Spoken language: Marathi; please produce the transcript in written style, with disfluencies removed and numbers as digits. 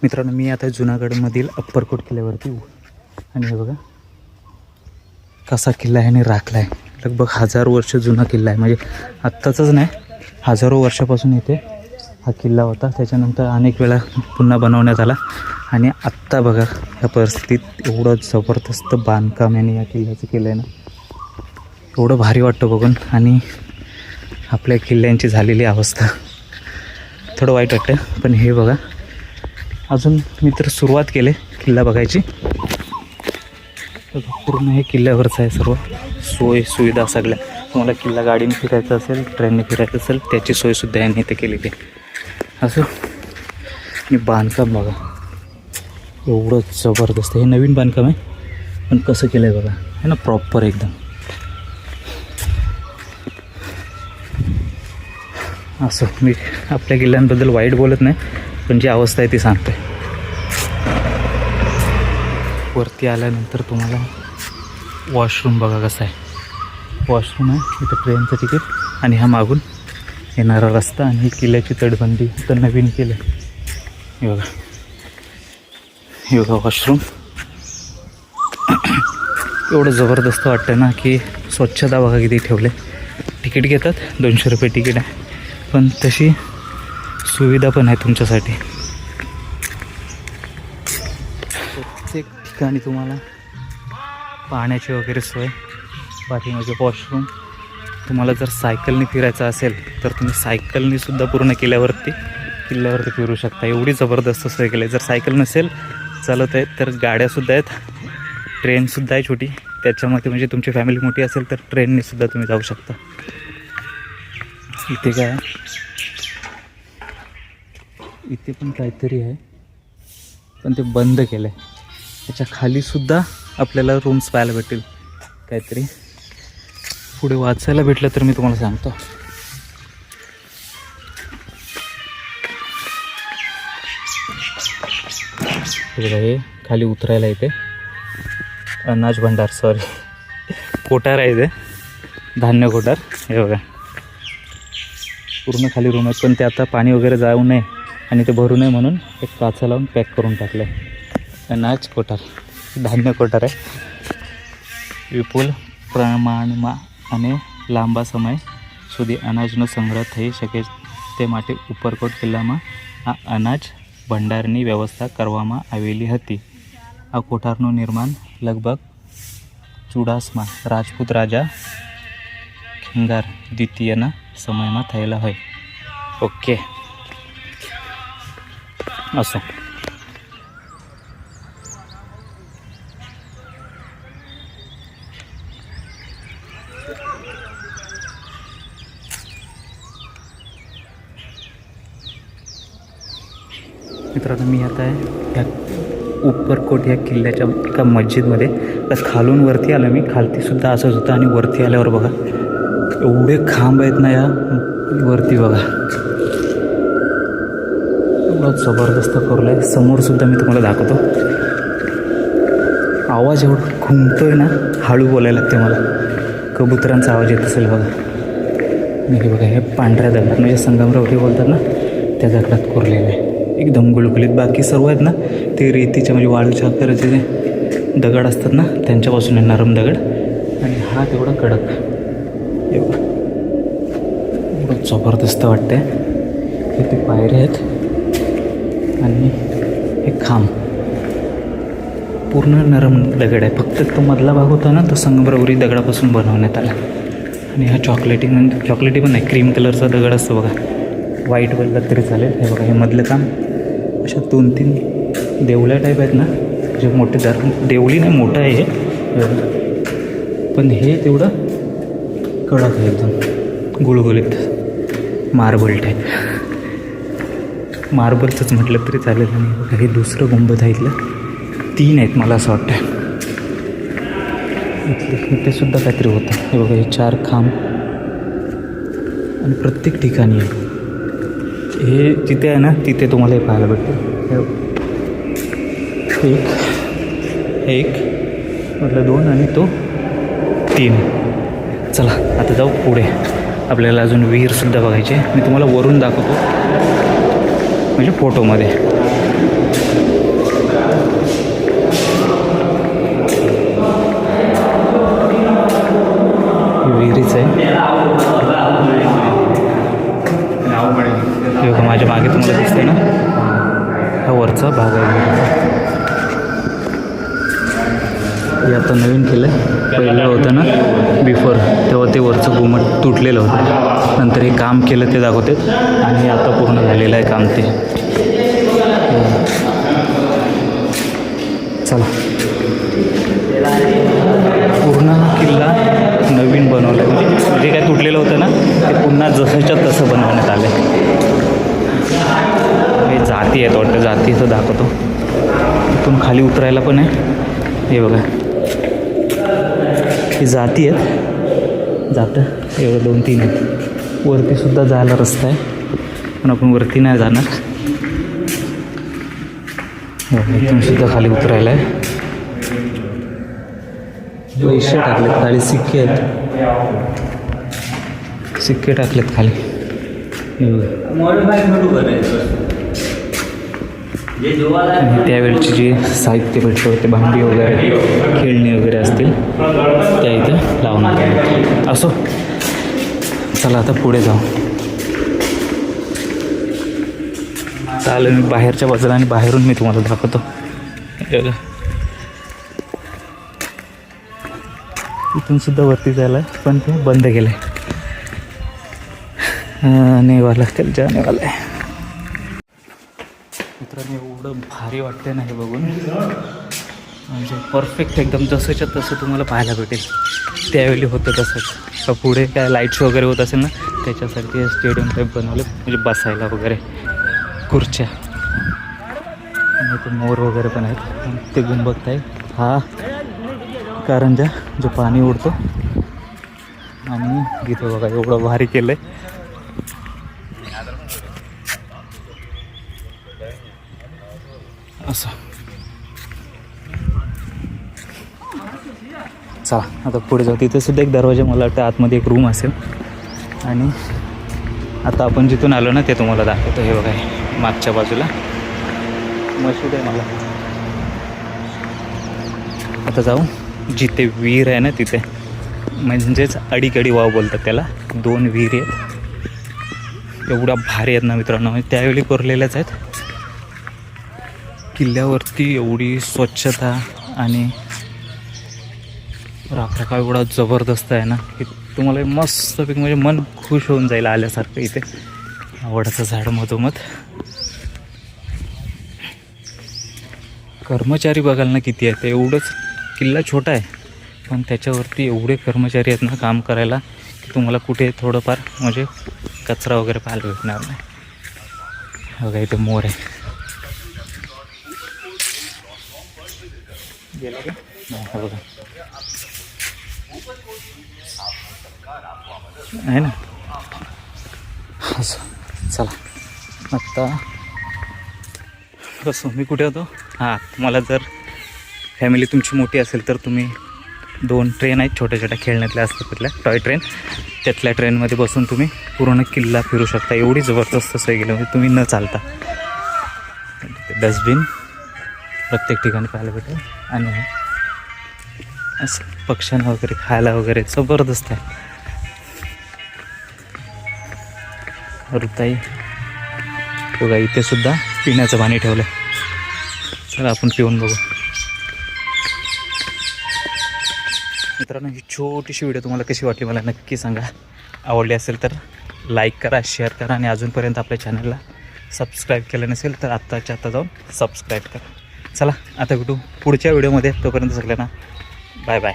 मित्रांनो, मी आता जुनागडमधील अप्परकोट किल्ल्यावरती आणि हे बघा कसा किल्ला आहे आणि राखला आहे. लगभग 1000 वर्ष जुना किल्ला आहे. म्हणजे आत्ताचाच नाही, हजारो वर्षापासून इथे हा किल्ला होता. त्याच्यानंतर अनेक वेळा पुन्हा बनवण्यात आला आणि आत्ता बघा ह्या परिस्थितीत एवढं जबरदस्त बांधकाम यांनी या किल्ल्याचं केलं आहे ना, एवढं भारी वाटतं बघून. आणि आपल्या किल्ल्यांची झालेली अवस्था थोडं वाईट वाटतं. पण हे बघा, अजून मी तर सुरुवात केली किल्ला बघायची. पूर्ण हे किल्ल्यावरचं आहे सर्व सोय सुविधा सगळ्या. तुम्हाला किल्ला गाडीने फिरायचं असेल, ट्रेनने फिरायचं असेल, त्याची सोयसुद्धा यांनी इथे केलेली आहे. असं आणि बांधकाम बघा एवढं जबरदस्त. हे नवीन बांधकाम आहे पण कसं केलं आहे बघा, है ना, प्रॉपर एकदम. असं मी आपल्या किल्ल्यांबद्दल वाईट बोलत नाही, पण जी अवस्था आहे ती सांगते. वरती आल्यानंतर तुम्हाला वॉशरूम बघा कसं आहे. वॉशरूम आहे इथं, ट्रेनचं तिकीट आणि हा मागून येणारा रस्ता आणि ही किल्ल्याची तटबंदी तर नवीन केलं. हे बघा, हे बघा वॉशरूम. एवढं जबरदस्त वाटतं ना की स्वच्छता बघा किती ठेवले. तिकीट घेतात, 200 रुपये तिकीट आहे, पण तशी सुविधा पण आहे तुमच्यासाठी. प्रत्येक ठिकाणी तुम्हाला पाण्याची वगैरे सोय, पाठीमागे वॉशरूम. तुम्हाला जर सायकलने फिरायचं असेल तर तुम्ही सायकलनीसुद्धा पूर्ण किल्ल्यावरती फिरू शकता. एवढी जबरदस्त सोय केली आहे. जर सायकल नसेल चालत आहेत तर गाड्यासुद्धा आहेत, ट्रेनसुद्धा आहे छोटी त्याच्यामध्ये. म्हणजे तुमची फॅमिली मोठी असेल तर ट्रेननेसुद्धा तुम्ही जाऊ शकता. इथे काय, इथे पण काहीतरी आहे पण ते बंद केलं आहे. त्याच्या खालीसुद्धा आपल्याला रूम्स पाहायला भेटतील. काहीतरी पुढे वाचायला भेटलं तर मी तुम्हाला सांगतो. हे खाली उतरायला इथे अनाज भंडार, सॉरी कोठार आहे इथे, धान्य कोठार. हे बघा पूर्ण खाली रूम आहेत, पण ते आता पाणी वगैरे जाऊ नये आणि ते भरू नये म्हणून एक काचा लावून पॅक करून टाकलं आहे. अनाज कोठार, धान्य कोठार आहे. વિપુલ પ્રમાણમાં અને લાંબા સમય સુધી અનાજનો સંગ્રહ થઈ શકે તે માટે ઉપરકોટ કિલ્લામાં આ અનાજ ભંડારની વ્યવસ્થા કરવામાં આવેલી હતી. આ કોઠારનું નિર્માણ લગભગ ચુડાસમા રાજપૂત રાજા ખેંગાર દ્વિતીયના સમયમાં થયેલા હોય. ઓકે, असं. मित्रांनो, मी आता आहे ह्या उपरकोट या किल्ल्याच्या एका मस्जिदमध्ये. तर खालून वरती आलं मी, खालतीसुद्धा असंच होतं आणि वरती आल्यावर बघा एवढे खांब आहेत ना या वरती बघा, एवढं जबरदस्त करून आहे. समोरसुद्धा मी तुम्हाला दाखवतो. आवाज एवढा घुमतोय ना, हळू बोलायला लागते मला. कबुतरांचा आवाज येत असेल बघा. आणि हे बघा, हे पांढऱ्या दगडात म्हणजे संगमरवरी बोलतात ना, त्या दगडात कोरलेलं आहे. एकदम गुळगुळीत. बाकी सर्व आहेत ना ते रेतीच्या म्हणजे वाळूच्या आकाराचे जे दगड असतात ना त्यांच्यापासून आहे, नरम दगड. आणि हा तेवढा कडक. एवढं जबरदस्त वाटते. इथे पायऱ्या आहेत आणि हे खांब पूर्ण नरम दगड आहे. फक्त तो मधला भाग होता ना तो संगमरवरी दगडापासून बनवण्यात आला. आणि हा चॉकलेटी पण नाही, क्रीम कलरचा दगड असतो बघा. व्हाईट बोललात तरी चालेल. हे बघा, हे मधलं काम अशा 2-3 देवल्या टाईप आहेत ना, जे मोठे देवली नाही, मोठं आहे हे, पण हे तेवढं कडक आहे एकदम गुळगुळीत, मार्बल टाईप. मार्बलचंच म्हटलं तरी चालेल. आणि बघा, हे दुसरं गुंबद आहे. इथलं 3 आहेत मला असं वाटतं. इथे सुद्धा काहीतरी होतं. हे बघा, हे 4 खांब आणि प्रत्येक ठिकाणी आहे. हे जिथे आहे ना तिथे तुम्हाला हे पाहायला भेटतं. एक म्हटलं 2 आणि तो 3. चला आता जाऊ पुढे. आपल्याला अजून विहीरसुद्धा बघायची आहे. मी तुम्हाला वरून दाखवतो म्हणजे फोटोमध्ये. तुम्हाला दिसतंय ना, हा वरचा भाग आहे. हे आता नवीन केलं आहे. पहिलं होतं ना बिफोर, तेव्हा ते वरचं घुमट तुटलेलं होतं. नंतर हे काम केलं ते दाखवते आणि आता पूर्ण झालेलं आहे काम ते. चला, पूर्ण किल्ला नवीन बनवला आहे. म्हणजे जे काय तुटलेलं होतं ना ते पुन्हा जसंच्या तसं बनवण्यात आलं आहे. हे जाती आहेत वाटतं, जातीचं दाखवतो. तिथून खाली उतरायला पण आहे. हे बघा, ही जाती आहेत. जातं एवढं 2-3 आहेत. वरतीसुद्धा जायला रस्ता आहे, पण आपण वरती नाही जाणार. इथून सुद्धा खाली उतरायला आहे. पैसे टाकलेत खाली, सिक्के आहेत, सिक्के टाकलेत खाली. आणि त्यावेळची जे साहित्य भेटलं होते, भांडी वगैरे, खेळणी वगैरे असतील, त्या इथं लावण्यात आले. असो, चला आता पुढे जाऊ. चालेल, मी बाहेरच्या बाजूला आणि बाहेरून मी तुम्हाला दाखवतो. इथून सुद्धा वरती जायला आहे, पण ते बंद केलं आहे. आनेवाला कल जानेवाला आहे. मित्रांनो, एवढं भारी वाटते ना हे बघून. म्हणजे परफेक्ट एकदम जसंच्या तसं तुम्हाला पाहायला भेटेल. त्यावेळी होतं तसंच. पुढे काय लाईट्स वगैरे होत असेल ना, त्याच्यासाठी स्टेडियम टाईप बनवले, म्हणजे बसायला वगैरे खुर्च्या. आणि ते मोर वगैरे पण आहेत. ते गुंबद आहे, हा कारंजा जो पाणी उडतो. आणि इथे बघा एवढं भारी केलं आहे. असं चला आता पुढे जाऊ. तिथे सुद्धा एक दरवाजा, मला वाटतं आतमध्ये एक रूम असेल. आणि आता आपण जिथून आलो ना ते तुम्हाला दाखवतो. हे बघा, मागच्या बाजूला मशीद आहे. मला आता जाऊ जिथे विहीर आहे ना तिथे, म्हणजेच अडीकडी वाव बोलतात त्याला. 2 विहीर आहेत, एवढ्या भारी आहेत ना मित्रांनो. म्हणजे त्यावेळी कोरलेल्याच आहेत. किल्ल्यावरती एवढी स्वच्छता आणि राखरखाव एवढा जबरदस्त आहे ना की तुम्हाला मस्तपैकी म्हणजे मन खुश होऊन जाईल आल्यासारखं. इथे आवडाचं झाड मधोमध. कर्मचारी बघाल ना किती आहेत. एवढंच किल्ला छोटा आहे, पण त्याच्यावरती एवढे कर्मचारी आहेत ना काम करायला की तुम्हाला कुठे थोडंफार म्हणजे कचरा वगैरे पाहायला भेटणार नाही. बघा इथे मोर आहे. गेला का? बघा आहे ना. असं चला आत्ता कसं मी कुठे होतो. हां, तुम्हाला जर फॅमिली तुमची मोठी असेल तर तुम्ही 2 ट्रेन आहेत छोट्या छोट्या खेळण्यातल्या असतात, तिथल्या टॉय ट्रेन. त्यातल्या ट्रेनमध्ये बसून तुम्ही पूर्ण किल्ला फिरू शकता. एवढी जबरदस्त सोय केली म्हणजे तुम्ही न चालता. डस्टबिन प्रत्येक ठिकाणी पाहायला भेटेल. आणि असं पक्ष्यांना वगैरे खायला वगैरे जबरदस्त आहे. रुताई बघा, इथे सुद्धा पिण्याचं पाणी ठेवलं आहे. चला आपण पिऊन बघू. मित्रांनो, ही छोटीशी व्हिडिओ तुम्हाला कशी वाटली मला नक्की सांगा. आवडली असेल तर लाईक करा, शेअर करा. आणि अजूनपर्यंत आपल्या चॅनलला सबस्क्राईब केलं नसेल तर आत्ताच्या आत्ता जाऊन सबस्क्राईब करा. चला आता भेटू पुढच्या व्हिडिओमध्ये. तोपर्यंत सगळ्यांना बाय बाय.